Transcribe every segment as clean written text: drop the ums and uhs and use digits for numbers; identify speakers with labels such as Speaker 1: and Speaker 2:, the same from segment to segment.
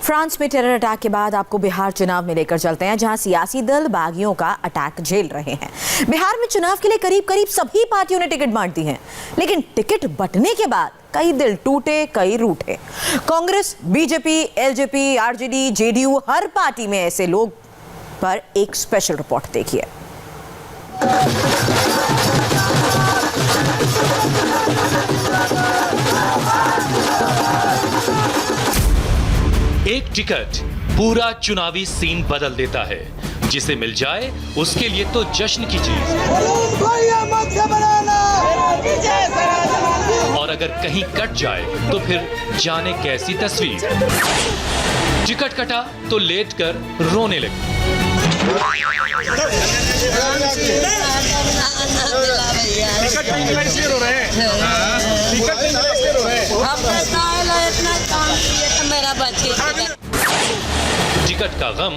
Speaker 1: France में terror attack के बाद आपको बिहार चुनाव में लेकर चलते हैं, जहां सियासी दल बागियों का अटैक झेल रहे हैं। बिहार में चुनाव के लिए करीब करीब सभी पार्टियों ने टिकट बांट दी हैं, लेकिन टिकट बंटने के बाद कई दिल टूटे, कई रूठे। Congress, BJP, LJP, RJD, JDU, हर पार्टी में ऐसे लोग पर एक स्पेशल रिपोर्ट देखिए।
Speaker 2: एक टिकट पूरा चुनावी सीन बदल देता है। जिसे मिल जाए उसके लिए तो जश्न की चीज, और अगर कहीं कट जाए तो फिर जाने कैसी तस्वीर। टिकट कटा तो लेटकर रोने लगी। टिकट का गम,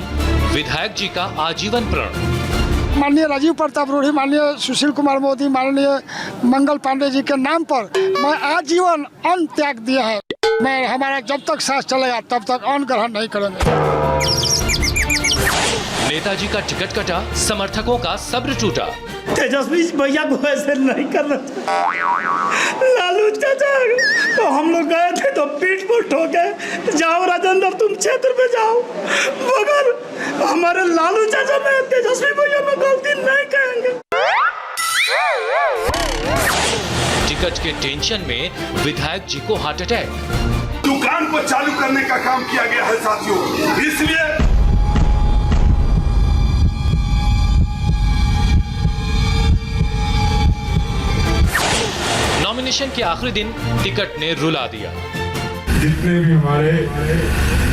Speaker 2: विधायक जी का आजीवन प्रण।
Speaker 3: माननीय राजीव प्रताप रूढ़ी, माननीय सुशील कुमार मोदी, माननीय मंगल पांडे जी के नाम पर मैं आजीवन अन्न त्याग दिया है। मैं हमारा जब तक सांस चलेगा तब तक अन्न ग्रहण नहीं करेंगे।
Speaker 2: नेताजी का टिकट कटा, समर्थकों का सब्र टूटा।
Speaker 4: तेजस्वी भैया को ऐसे नहीं करना चाहिए। लालू चाचा तो हम लोग गए थे तो पीठ पर ठोके, जाओ राजेंद्र तुम क्षेत्र पे जाओ, मगर हमारे लालू चाचा में तेजस्वी भैया में गलती नहीं कहेंगे।
Speaker 2: टिकट के टेंशन में विधायक जी को हार्ट अटैक।
Speaker 5: दुकान को चालू करने का काम किया गया है साथियों, इसलिए
Speaker 2: नॉमिनेशन के आखिरी दिन टिकट ने रुला दिया।
Speaker 5: जितने भी हमारे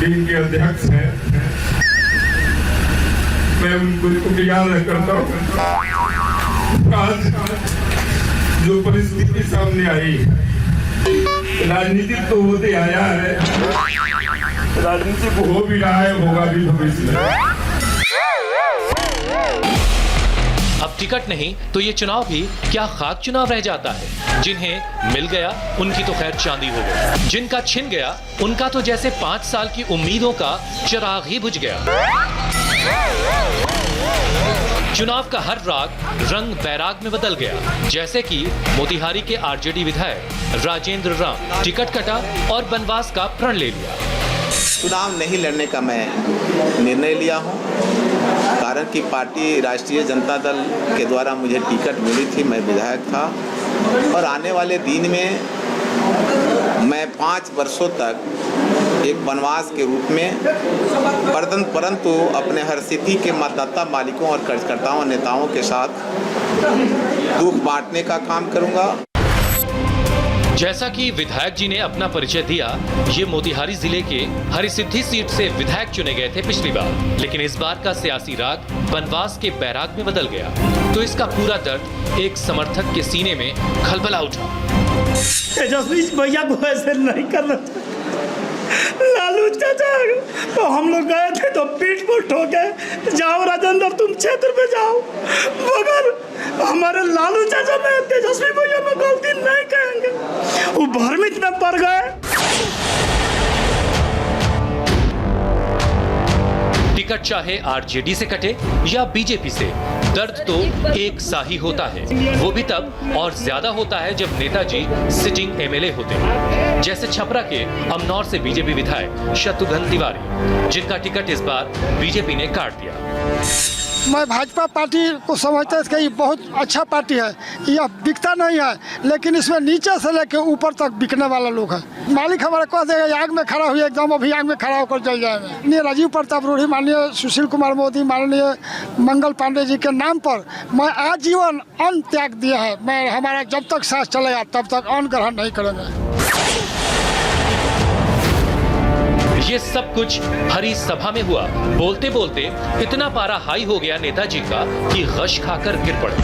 Speaker 5: टीम के अध्यक्ष हैं, मैं उनको याद करता हूँ। आज जो परिस्थिति सामने आई, राजनीतिक तो होते आया है, राजनीतिक हो भी रहा है, होगा भी भविष्य में।
Speaker 2: अब टिकट नहीं तो ये चुनाव भी क्या खाक चुनाव रह जाता है। जिन्हें मिल गया उनकी तो खैर चांदी हो गई, जिनका छिन गया उनका तो जैसे 5 साल की उम्मीदों का चिराग ही बुझ गया। चुनाव का हर राग रंग बैराग में बदल गया, जैसे कि मोतिहारी के आरजेडी विधायक राजेंद्र राम टिकट कटा और बनवास का प्रण ले लिया।
Speaker 6: चुनाव नहीं लड़ने का मैं निर्णय लिया हूं, कारण कि पार्टी राष्ट्रीय जनता दल के द्वारा मुझे टिकट मिली थी, मैं विधायक था, और आने वाले दिन में मैं 5 वर्षों तक एक वनवास के रूप में परंतु अपने हर स्थिति के मतदाता मालिकों और कार्यकर्ताओं नेताओं के साथ दुख बांटने का काम करूंगा।
Speaker 2: जैसा कि विधायक जी ने अपना परिचय दिया, ये मोतिहारी जिले के हरिसिद्धि सीट से विधायक चुने गए थे पिछली बार, लेकिन इस बार का सियासी राग बनवास के बैराग में बदल गया। तो इसका पूरा दर्द एक समर्थक के सीने में खलबला उठा।
Speaker 4: तेजस्वी भैया को ऐसे नहीं करना चाहिए। लालू चाचा तो हम लोग गए थे तो पीठ पर ठोके, जाओ राजेंद्र तुम क्षेत्र पे जाओ, मगर हमारे लालू चाचा में तेजस्वी भैया में गलती नहीं कहेंगे। वो भ्रमित में पड़ गए।
Speaker 2: टिकट चाहे आरजेडी से कटे या बीजेपी से, दर्द तो एक सा ही होता है। वो भी तब और ज्यादा होता है जब नेताजी सिटिंग एमएलए होते हैं, जैसे छपरा के अमनौर से बीजेपी विधायक शत्रुघ्न तिवारी, जिनका टिकट इस बार बीजेपी ने काट दिया।
Speaker 3: मैं भाजपा पार्टी को समझता है कि ये बहुत अच्छा पार्टी है, यह बिकता नहीं है, लेकिन इसमें नीचे से लेकर ऊपर तक बिकने वाला लोग है। मालिक हमारा कह देगा आग में खड़ा हुई, एकदम अभी आग में खड़ा होकर जल जाएगा। माननीय राजीव प्रताप रूढ़ी, माननीय सुशील कुमार मोदी, माननीय मंगल पांडे जी के नाम पर मैं आजीवन अन्न त्याग दिया है। मैं हमारा जब तक सांस चलेगा तब तक अन्न ग्रहण नहीं करेंगे।
Speaker 2: ये सब कुछ हरी सभा में हुआ। बोलते बोलते इतना पारा हाई हो गया नेताजी का कि गश खाकर गिर पड़े।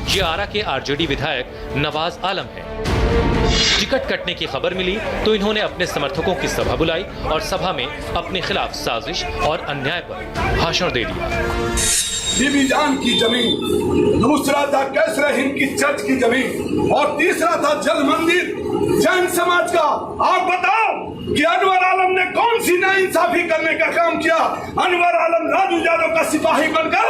Speaker 2: ये आरा के आरजेडी विधायक नवाज आलम है। टिकट कटने की खबर मिली तो इन्होंने अपने समर्थकों की सभा बुलाई और सभा में अपने खिलाफ साजिश और अन्याय पर भाषण दे दिया।
Speaker 5: बीबी जान की जमीन, दूसरा था कैसर हिंद की चर्च की जमीन और तीसरा था जल मंदिर जैन समाज का। आप बताओ कि अनवर आलम ने कौन सी नाइंसाफी करने का काम किया? अनवर आलम लालू यादव का सिपाही बनकर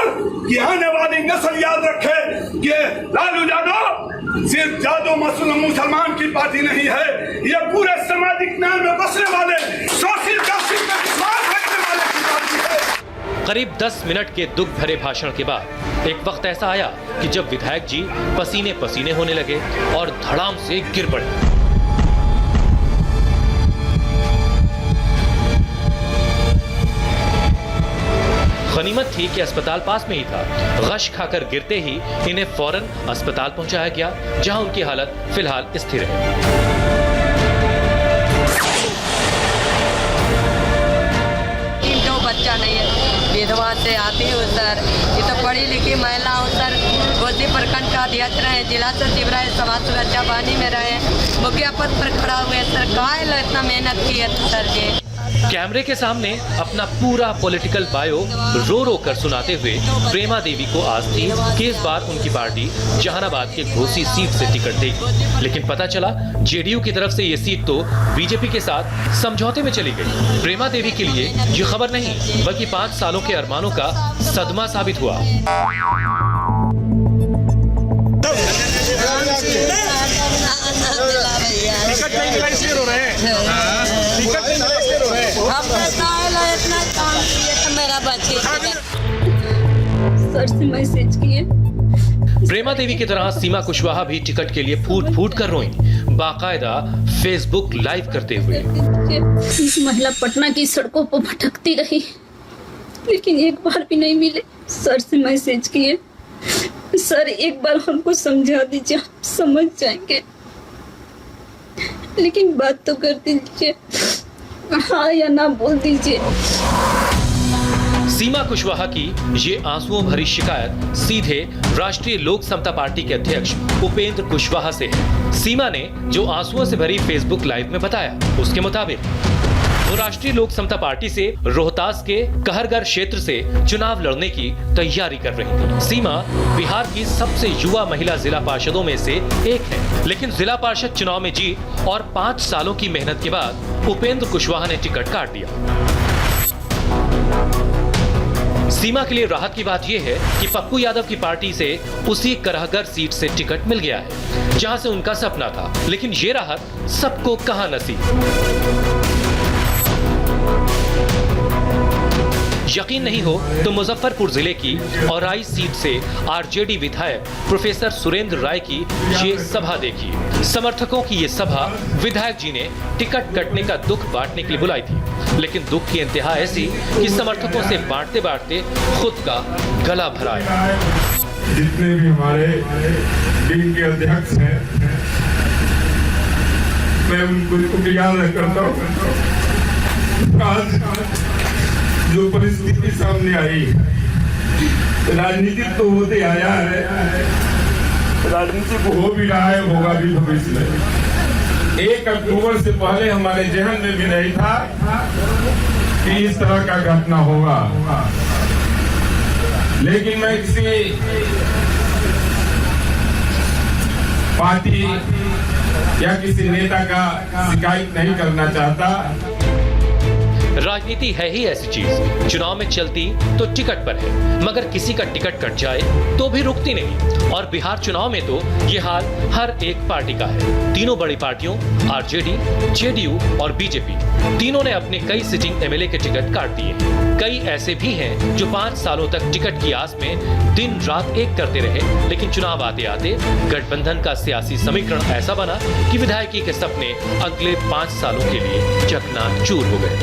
Speaker 5: कि आने वाली नस्ल याद रखे कि लालू यादव सिर्फ जादू मुसलमान की पार्टी नहीं है, ये पूरे सामाजिक न्याय में बसने वाले सोशल जस्टिस में विश्वास रखने वाले की पार्टी है।
Speaker 2: करीब 10 मिनट के दुख भरे भाषण के बाद एक वक्त ऐसा आया कि जब विधायक जी पसीने पसीने होने लगे और धड़ाम से गिर पड़े। गनीमत थी कि अस्पताल पास में ही था। गश खाकर गिरते ही इन्हें फौरन अस्पताल पहुंचाया गया, जहां उनकी हालत फिलहाल स्थिर है।
Speaker 7: बच्चा नहीं है, विधवा से आती हूँ सर। ये तो पढ़ी लिखी महिला हूँ सर। गोदी प्रखंड का अध्यक्ष रहे, जिला सचिव रहे, समाज सुरक्षा बानी में रहे, मुखिया पद पर खड़ा हुए सर। काहे लो इतना मेहनत की है सर जी।
Speaker 2: कैमरे के सामने अपना पूरा पॉलिटिकल बायो रो रो कर सुनाते हुए प्रेमा देवी को आस थी कि इस बार उनकी पार्टी जहानाबाद के घोसी सीट से टिकट देगी, लेकिन पता चला जेडीयू की तरफ से ये सीट तो बीजेपी के साथ समझौते में चली गई। प्रेमा देवी के लिए ये खबर नहीं बल्कि 5 सालों के अरमानों का सदमा साबित हुआ।
Speaker 8: सर से मैसेज किए।
Speaker 2: प्रेमा देवी की तरह सीमा कुशवाहा भी टिकट के लिए फूट फूट कर रोईं, बाकायदा फेसबुक लाइव करते हुए।
Speaker 8: महिला पटना की सड़कों पर भटकती रही, लेकिन एक बार भी नहीं मिले। सर से मैसेज किए, सर एक बार हमको समझा दीजिए, हम समझ जाएंगे, लेकिन बात तो कर दीजिए, हाँ या ना बोल दीजिए।
Speaker 2: सीमा कुशवाहा की ये आंसुओं भरी शिकायत सीधे राष्ट्रीय लोक समता पार्टी के अध्यक्ष उपेंद्र कुशवाहा से है। सीमा ने जो आंसुओं से भरी फेसबुक लाइव में बताया, उसके मुताबिक वो राष्ट्रीय लोक समता पार्टी से रोहतास के कहरगढ़ क्षेत्र से चुनाव लड़ने की तैयारी कर रही थी। सीमा बिहार की सबसे युवा महिला जिला पार्षदों में से एक है, लेकिन जिला पार्षद चुनाव में जीत और 5 सालों की मेहनत के बाद उपेंद्र कुशवाहा ने टिकट काट दिया। सीमा के लिए राहत की बात यह है कि पप्पू यादव की पार्टी से उसी करहगढ़ सीट से टिकट मिल गया है, जहां से उनका सपना था। लेकिन ये राहत सबको कहां नसीब। यकीन नहीं हो तो मुजफ्फरपुर जिले की औराई सीट से आरजेडी विधायक प्रोफेसर सुरेंद्र राय की ये सभा देखिए। समर्थकों की ये सभा विधायक जी ने टिकट कटने का दुख बांटने के लिए बुलाई थी, लेकिन दुख की इंतहा ऐसी कि समर्थकों से बांटते बांटते खुद का गला भर आया।
Speaker 9: जितने भी हमारे टीम के अध्यक्ष हैं, मैं उनको शुक्रिया अदा करता हूँ। आज जो परिस्थिति सामने आई, राजनीतिक तो होते आया है, राजनीतिक हो भी रहा है, होगा भी भविष्य में। 1 अक्टूबर से पहले हमारे जहन में भी नहीं था कि इस तरह का घटना होगा, लेकिन मैं किसी पार्टी या किसी नेता का शिकायत नहीं करना चाहता।
Speaker 2: राजनीति है ही ऐसी चीज, चुनाव में चलती तो टिकट पर है, मगर किसी का टिकट कट जाए तो भी रुकती नहीं। और बिहार चुनाव में तो ये हाल हर एक पार्टी का है। तीनों बड़ी पार्टियों आरजेडी, जेडीयू और बीजेपी, तीनों ने अपने कई सिटिंग एमएलए के टिकट काट दिए। कई ऐसे भी हैं जो 5 सालों तक टिकट की आस में दिन रात एक करते रहे, लेकिन चुनाव आते आते गठबंधन का सियासी समीकरण ऐसा बना कि विधायकी के सपने अगले 5 सालों के लिए चकनाचूर हो गए।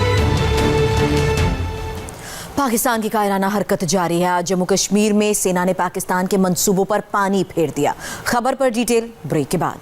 Speaker 1: पाकिस्तान की कायराना हरकत जारी है। आज जम्मू कश्मीर में सेना ने पाकिस्तान के मंसूबों पर पानी फेर दिया। खबर पर डिटेल ब्रेक के बाद।